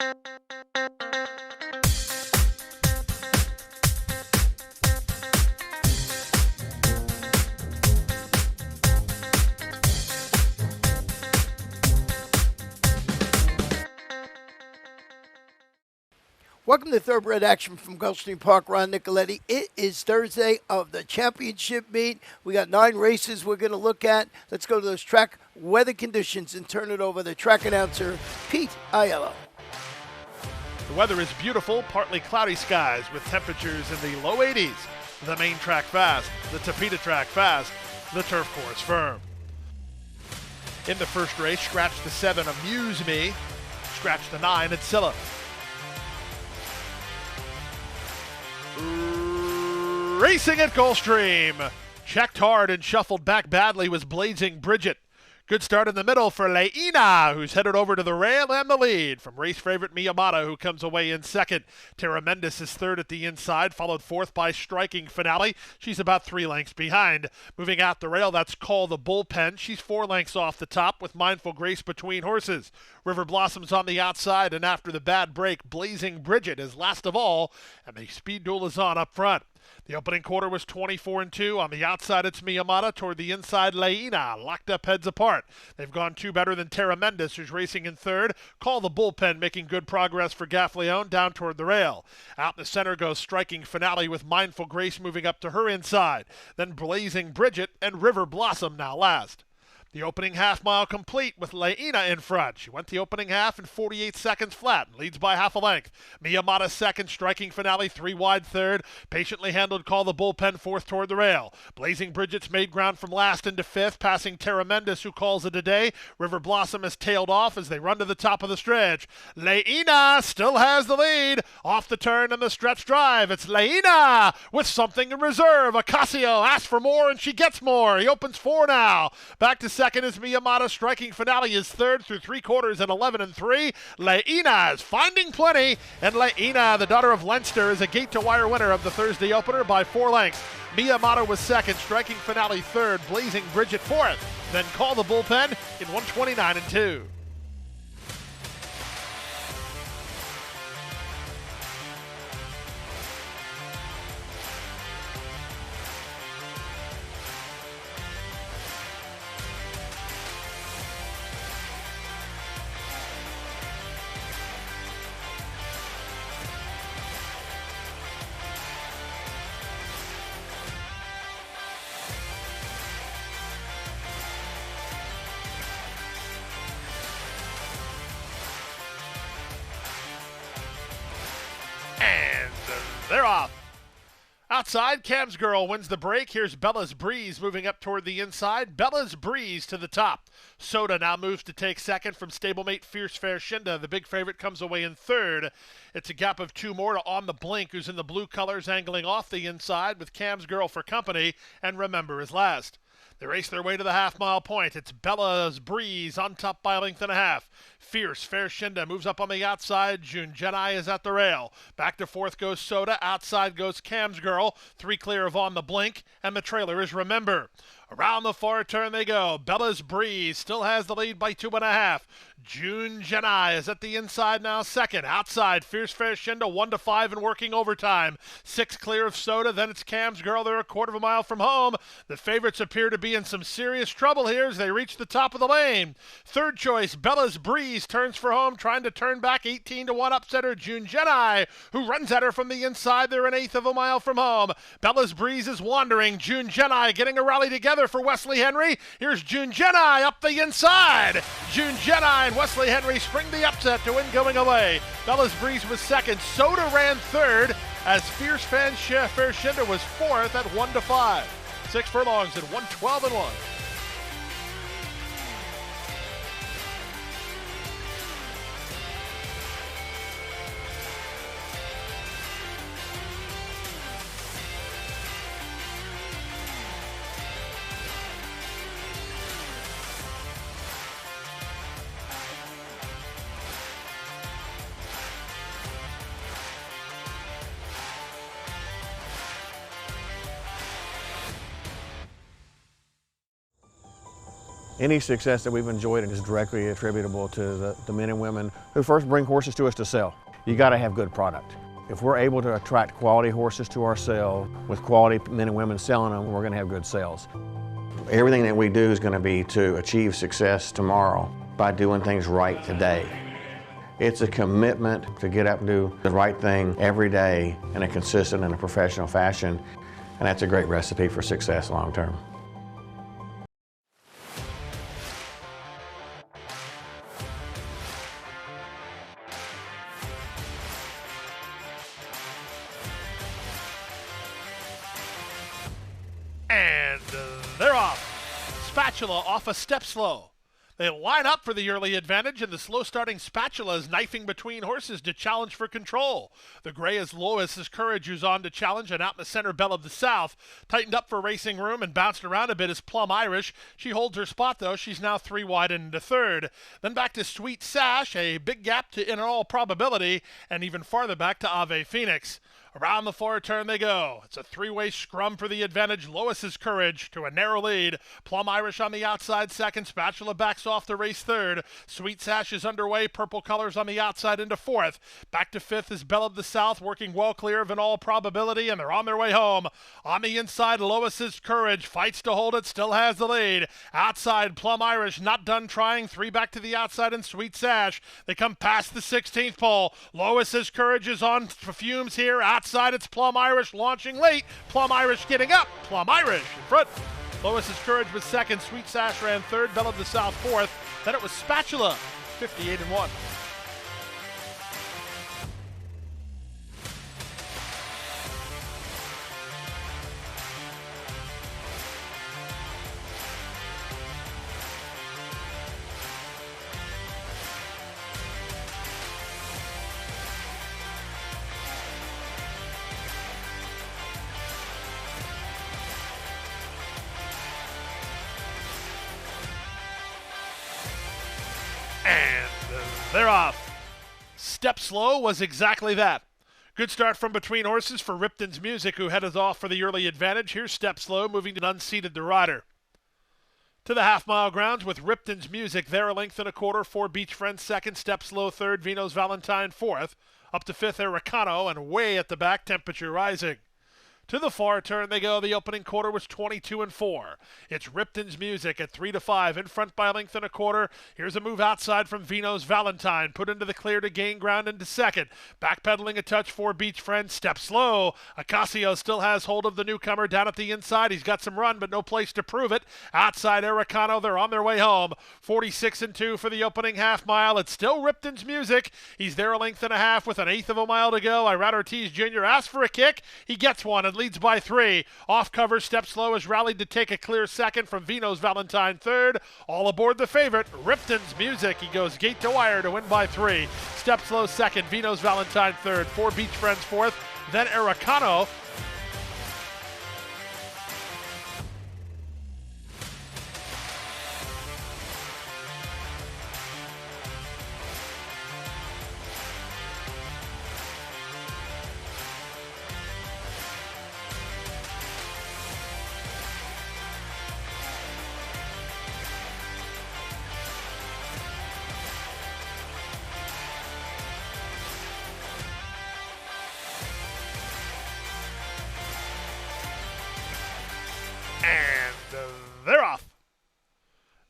Welcome to Thoroughbred Action from Gulfstream Park. Ron Nicoletti. It is Thursday of the championship meet. We got 9 races we're going to look at. Let's go to those track weather conditions and turn it over to track announcer Pete Aiello. The weather is beautiful, partly cloudy skies with temperatures in the low 80s. The main track fast, the Tapeta track fast, the turf course firm. In the first race, scratch the 7, Amuse Me. Scratch the 9, Ancilla. Racing at Gulfstream. Checked hard and shuffled back badly was Blazing Bridget. Good start in the middle for Leina, who's headed over to the rail and the lead from race favorite Miyamata, who comes away in second. Terra Mendes is third at the inside, followed fourth by Striking Finale. She's about 3 lengths behind. Moving out the rail, that's Call the Bullpen. She's 4 lengths off the top with Mindful Grace between horses. River Blossoms on the outside, and after the bad break, Blazing Bridget is last of all, and the speed duel is on up front. The opening quarter was 24-2. On the outside, it's Miyamata. Toward the inside, Leina. Locked up heads apart. They've gone 2 better than Terra Mendes, who's racing in third. Call the Bullpen, making good progress for Gaffleone down toward the rail. Out in the center goes Striking Finale with Mindful Grace moving up to her inside. Then Blazing Bridget and River Blossom now last. The opening half-mile complete with Leina in front. She went the opening half in 48 seconds flat and leads by half a length. Miyamata second, Striking Finale 3 wide third. Patiently handled Call the Bullpen fourth toward the rail. Blazing Bridget's made ground from last into fifth, passing Terra Mendes, who calls it a day. River Blossom has tailed off as they run to the top of the stretch. Leina still has the lead. Off the turn and the stretch drive. It's Leina with something in reserve. Ocasio asks for more and she gets more. He opens 4 now. Back to second is Miyamata. Striking Finale is third through 3 quarters and 11-3. Leina is finding plenty, and Leina, the daughter of Leinster, is a gate-to-wire winner of the Thursday opener by 4 lengths. Miyamata was second, Striking Finale third, Blazing Bridget fourth. Then Call the Bullpen in 129-2. They're off. Outside, Cam's Girl wins the break. Here's Bella's Breeze moving up toward the inside. Bella's Breeze to the top. Soda now moves to take second from stablemate Fierce Fair Shinda. The big favorite comes away in third. It's a gap of 2 more to On the Blink, who's in the blue colors angling off the inside with Cam's Girl for company, and Remember is last. They race their way to the half-mile point. It's Bella's Breeze on top by a length and a half. Fierce Fair Shinda moves up on the outside. June Jedi is at the rail. Back to fourth goes Soda. Outside goes Cam's Girl. 3 clear of On the Blink. And the trailer is Remember. Around the far turn they go. Bella's Breeze still has the lead by 2.5. June Jedi is at the inside now second. Outside, Fierce Fair Shinda 1-5 and working overtime. 6 clear of Soda. Then it's Cam's Girl. They're a quarter of a mile from home. The favorites appear to be in some serious trouble here as they reach the top of the lane. Third choice, Bella's Breeze turns for home, trying to turn back 18-1 upsetter June Jedi, who runs at her from the inside. They're an eighth of a mile from home. Bella's Breeze is wandering. June Jedi getting a rally together for Wesley Henry. Here's June Jedi up the inside. June Jedi and Wesley Henry spring the upset to win going away. Bella's Breeze was second. Soda ran third as Fierce Fair Shinda was fourth at 1-5. 6 furlongs at 112-1. Any success that we've enjoyed is directly attributable to the men and women who first bring horses to us to sell. You got to have good product. If we're able to attract quality horses to our sale with quality men and women selling them, we're going to have good sales. Everything that we do is going to be to achieve success tomorrow by doing things right today. It's a commitment to get up and do the right thing every day in a consistent and a professional fashion, and that's a great recipe for success long term. And they're off. Spatula off a step slow. They line up for the early advantage, and the slow-starting Spatula is knifing between horses to challenge for control. The gray is Lois's Courage, who's on to challenge, and out in the center, Belle of the South. Tightened up for racing room and bounced around a bit is Plum Irish. She holds her spot, though. She's now 3 wide and into third. Then back to Sweet Sash, a big gap to In All Probability, and even farther back to Ave Phoenix. Around the far turn they go. It's a 3-way scrum for the advantage. Lois's Courage to a narrow lead. Plum Irish on the outside second. Spatula backs off the race third. Sweet Sash is underway. Purple colors on the outside into fourth. Back to fifth is Belle of the South, working well clear of In All Probability, and they're on their way home. On the inside, Lois's Courage fights to hold it, still has the lead. Outside, Plum Irish not done trying. 3 back to the outside and Sweet Sash. They come past the 16th pole. Lois's Courage is on fumes here. Outside, it's Plum Irish launching late. Plum Irish getting up. Plum Irish in front. Lois's Courage was second. Sweet Sash ran third. Belle of the South fourth. Then it was Spatula, 58-1. And they're off. Step slow was exactly that. Good start from between horses for Ripton's Music, who headed off for the early advantage. Here's Step Slow, moving to unseated the rider. To the half-mile grounds with Ripton's Music, there a length and a quarter. 4 Beach Friends second, Step Slow third, Vino's Valentine fourth. Up to fifth, Ericano, and way at the back, Temperature Rising. To the far turn they go. The opening quarter was 22-4. It's Ripton's Music at 3-5, in front by a length and a quarter. Here's a move outside from Vino's Valentine, put into the clear to gain ground into second. Backpedaling a touch for Beach Friend. Step Slow. Ocasio still has hold of the newcomer down at the inside. He's got some run, but no place to prove it. Outside Ericano, they're on their way home. 46-2 for the opening half mile. It's still Ripton's Music. He's there a length and a half with an eighth of a mile to go. Irad Ortiz Jr. asks for a kick. He gets one and leads by 3. Off cover, Step Slow is rallied to take a clear second from Vino's Valentine third. All aboard the favorite, Ripton's Music. He goes gate to wire to win by 3. Step Slow second, Vino's Valentine third. 4 Beach Friends fourth. Then Ericano. And they're off.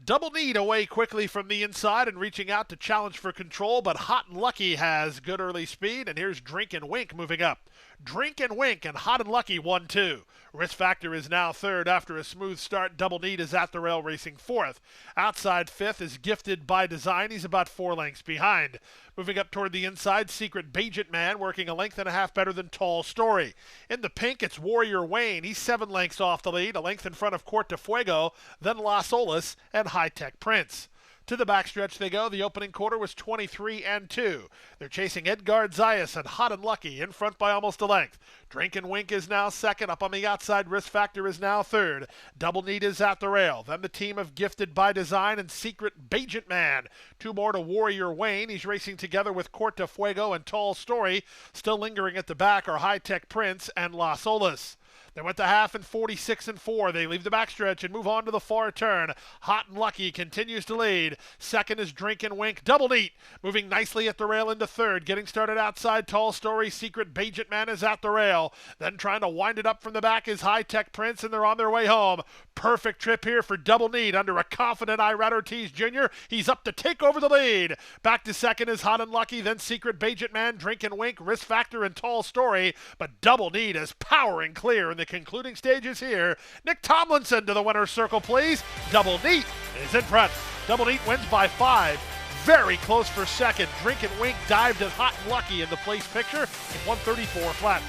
Double Need away quickly from the inside and reaching out to challenge for control, but Hot and Lucky has good early speed, and here's Drink and Wink moving up. Drink and Wink and Hot and Lucky 1-2. Risk Factor is now third after a smooth start. Double Need is at the rail racing fourth. Outside fifth is Gifted by Design. He's about 4 lengths behind. Moving up toward the inside, Secret Bajent Man working a length and a half better than Tall Story. In the pink, it's Warrior Wayne. He's 7 lengths off the lead, a length in front of Corte de Fuego, then Las Olas and High Tech Prince. To the backstretch they go. The opening quarter was 23-2. They're chasing Edgard Zayas and Hot and Lucky in front by almost a length. Drink and Wink is now second. Up on the outside, Risk Factor is now third. Double Need is at the rail. Then the team of Gifted by Design and Secret Bajent Man. 2 more to Warrior Wayne. He's racing together with Corte de Fuego and Tall Story. Still lingering at the back are High Tech Prince and Las Olas. They went to half in 46-4. They leave the backstretch and move on to the far turn. Hot and Lucky continues to lead. Second is Drink and Wink. Double Neat moving nicely at the rail into third. Getting started outside, Tall Story. Secret Bajent Man is at the rail. Then trying to wind it up from the back is High Tech Prince, and they're on their way home. Perfect trip here for Double Neat under a confident Irad Ortiz Jr. He's up to take over the lead. Back to second is Hot and Lucky, then Secret Bajent Man, Drink and Wink, Risk Factor, and Tall Story. But Double Neat is powering clear in the concluding stages here. Nick Tomlinson to the winner's circle, please. Double Neat is in front. Double Neat wins by 5. Very close for second. Drink and Wink dived at Hot and Lucky in the place picture in 134 flat.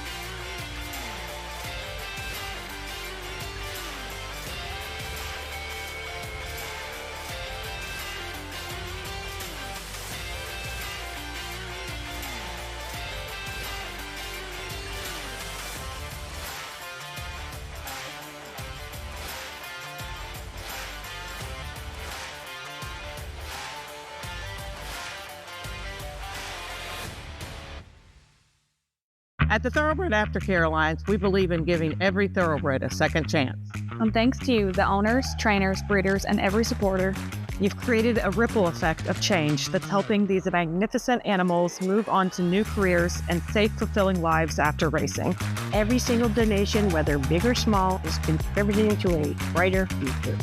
At the Thoroughbred Aftercare Alliance, we believe in giving every thoroughbred a second chance. And thanks to you, the owners, trainers, breeders, and every supporter, you've created a ripple effect of change that's helping these magnificent animals move on to new careers and safe, fulfilling lives after racing. Every single donation, whether big or small, is contributing to a brighter future.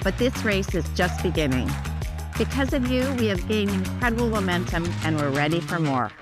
But this race is just beginning. Because of you, we have gained incredible momentum and we're ready for more.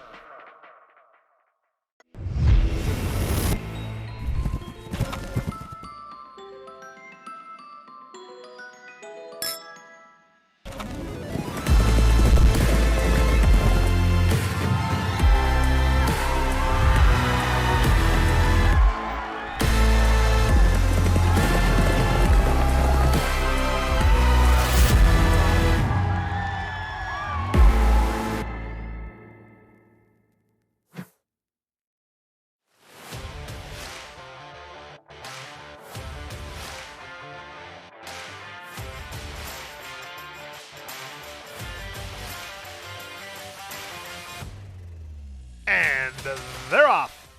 And they're off.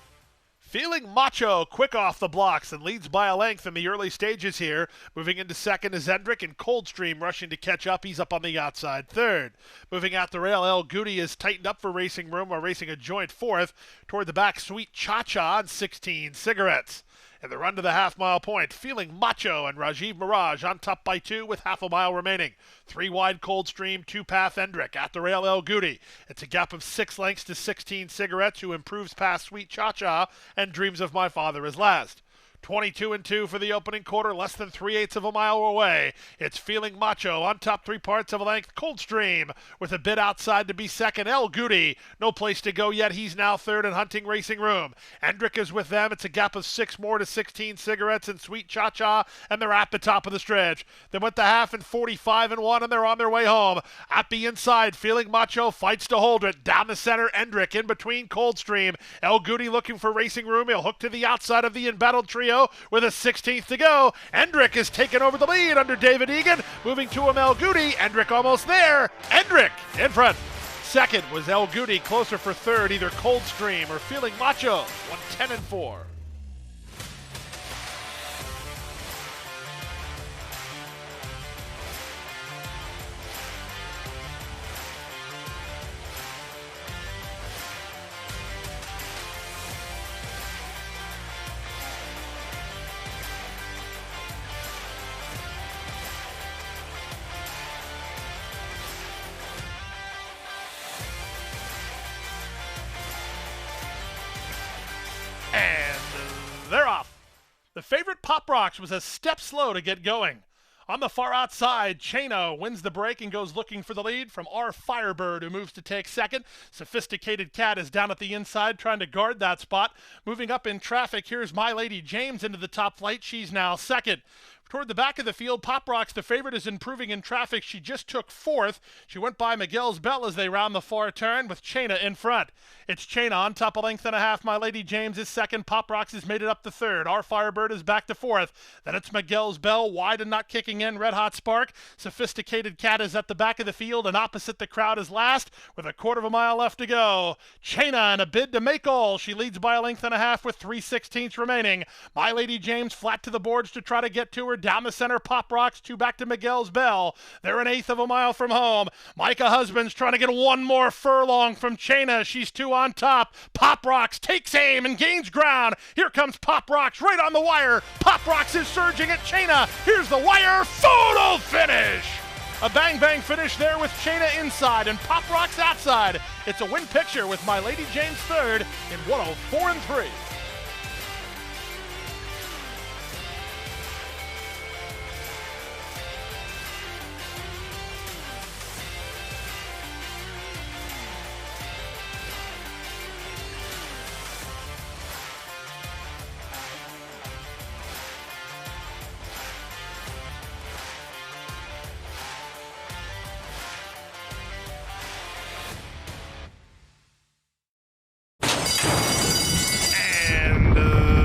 Feeling Macho, quick off the blocks and leads by a length in the early stages here. Moving into second is Hendrick, and Coldstream rushing to catch up. He's up on the outside third. Moving out the rail, El Goody is tightened up for racing room while racing a joint fourth. Toward the back, Sweet Cha-Cha on 16 Cigarettes. In the run to the half-mile point, Feeling Macho and Rajiv Mirage on top by 2 with half a mile remaining. 3 wide Coldstream, 2 path Hendrick. At the rail, El Goody. It's a gap of 6 lengths to 16 Cigarettes, who improves past Sweet Cha-Cha and Dreams of My Father is last. 22-2 for the opening quarter, less than 3/8 of a mile away. It's Feeling Macho on top 3 parts of a length. Coldstream with a bit outside to be second. El Goody, no place to go yet. He's now third in Hunting Racing Room. Hendrick is with them. It's a gap of 6 more to 16 Cigarettes and Sweet Cha-Cha, and they're at the top of the stretch. They went the half in 45-1, and they're on their way home. At the inside, Feeling Macho fights to hold it. Down the center, Hendrick in between Coldstream. El Goody looking for Racing Room. He'll hook to the outside of the embattled trio with a 16th to go. Hendrick is taking over the lead under David Egan. Moving to him, El Goody. Hendrick almost there. Hendrick in front. Second was El Goody, closer for third, either Coldstream or Feeling Macho. 110-4. And they're off. The favorite Pop Rocks was a step slow to get going. On the far outside, Chano wins the break and goes looking for the lead from R. Firebird, who moves to take second. Sophisticated Cat is down at the inside trying to guard that spot. Moving up in traffic, here's My Lady James into the top flight. She's now second. Toward the back of the field, Pop Rocks, the favorite, is improving in traffic. She just took fourth. She went by Miguel's Bell as they round the far turn with Chaina in front. It's Chaina on top, a length and a half. My Lady James is second. Pop Rocks has made it up to third. Our Firebird is back to fourth. Then it's Miguel's Bell, wide and not kicking in. Red Hot Spark. Sophisticated Cat is at the back of the field, and opposite the crowd is last with a quarter of a mile left to go. Chaina in a bid to make all. She leads by a length and a half with 3/16 remaining. My Lady James flat to the boards to try to get to her. Down the center, Pop Rocks, two back to Miguel's Bell. They're an eighth of a mile from home. Micah Husbands trying to get one more furlong from Chaina. She's two on top. Pop Rocks takes aim and gains ground. Here comes Pop Rocks right on the wire. Pop Rocks is surging at Chaina. Here's the wire. Photo finish. A bang-bang finish there with Chaina inside and Pop Rocks outside. It's a win picture with My Lady James third in 104-3.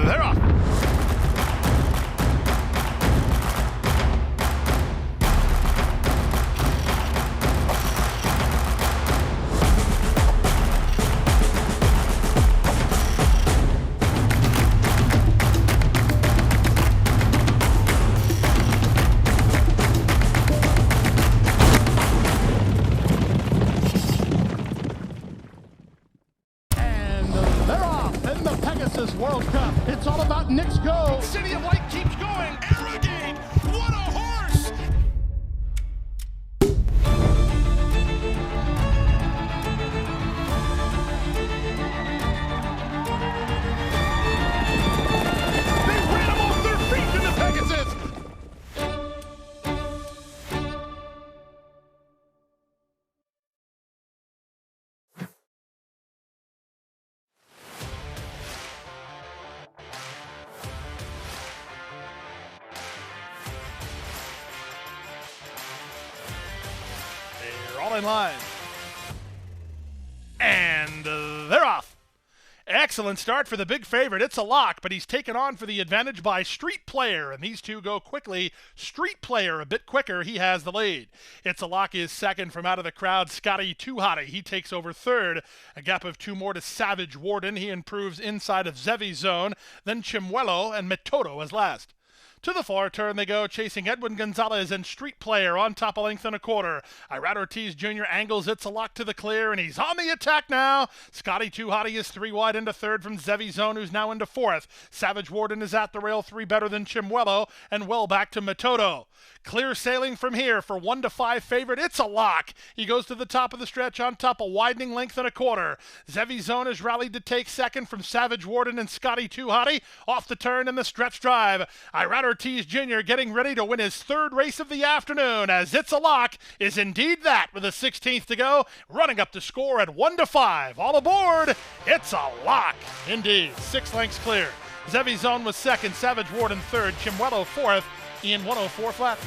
They're off. They're off in the Pegasus World Cup. It's all about Nick's go. City of Light keeps going. Arrogate. What a horse. They ran him off their feet in the Pegasus. They're all in line. And they're off. Excellent start for the big favorite. It's a lock, but he's taken on for the advantage by Street Player, and these two go quickly. Street Player a bit quicker. He has the lead. It's a lock is second from out of the crowd. Scotty Too Hottie. He takes over third. A gap of two more to Savage Warden. He improves inside of Zevi's zone. Then Chimuelo and Metodo as last. To the far turn they go, chasing Edwin Gonzalez and Street Player on top a length and a quarter. Irad Ortiz Jr. angles It's a Lock to the clear, and he's on the attack now. Scotty Too Hottie is three wide into third from Zevi Zone, who's now into fourth. Savage Warden is at the rail, three better than Chimuelo, and well back to Metodo. Clear sailing from here for 1-5 favorite. It's a lock. He goes to the top of the stretch on top, a widening length and a quarter. Zevi Zone is rallied to take second from Savage Warden and Scotty Too Hottie. Off the turn in the stretch drive. Irad Ortiz Jr. getting ready to win his third race of the afternoon, as It's a Lock is indeed that with a 16th to go, running up to score at 1-5. All aboard. It's a lock. Indeed. 6 lengths clear. Zevi Zone was second, Savage Warden third, Chimuelo fourth, in 104 flat.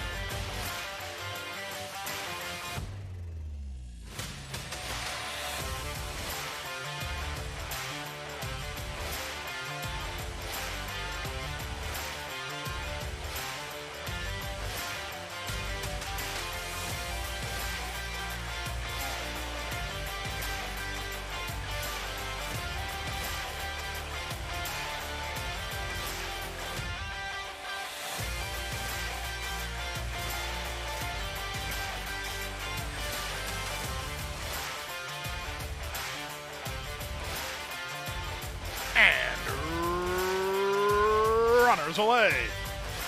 Runners away.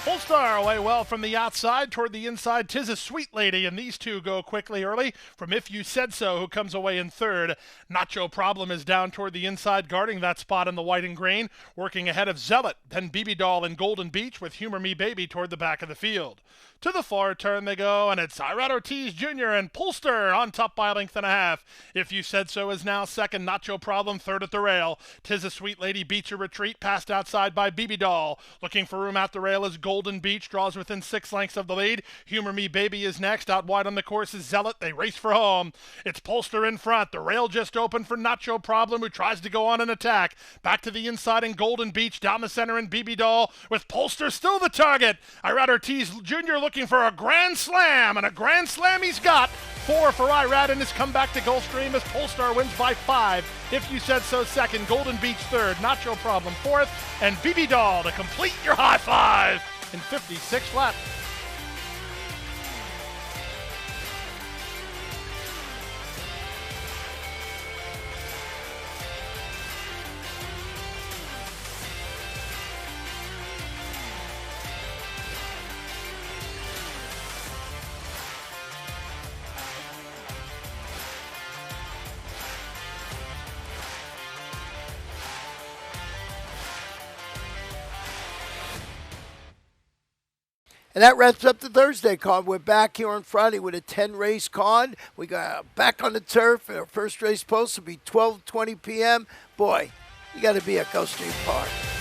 Polestar away well from the outside toward the inside. 'Tis a Sweet Lady, and these two go quickly early from If You Said So, who comes away in third. Nacho Problem is down toward the inside, guarding that spot in the white and green, working ahead of Zealot, then BB Doll and Golden Beach with Humor Me Baby toward the back of the field. To the far turn they go, and it's Irad Ortiz Jr. and Polster on top by a length and a half. If You Said So is now second, Nacho Problem third at the rail. 'Tis a Sweet Lady beats a retreat, passed outside by BB Doll. Looking for room at the rail is Golden Golden Beach draws within 6 lengths of the lead. Humor Me Baby is next. Out wide on the course is Zealot. They race for home. It's Polster in front. The rail just open for Nacho Problem, who tries to go on an attack. Back to the inside in Golden Beach. Down the center in BB Doll, with Polster still the target. Irad Ortiz Jr. looking for a grand slam, and a grand slam he's got. 4 for Irad in his comeback to Gulfstream as Polestar wins by 5. If You Said So second, Golden Beach third, Nacho Problem fourth, and BB Doll to complete your high five in 56 flat. And that wraps up the Thursday card. We're back here on Friday with a 10-race card. We got back on the turf. Our first race post will be 12:20 p.m. Boy, you got to be at Gulfstream Park.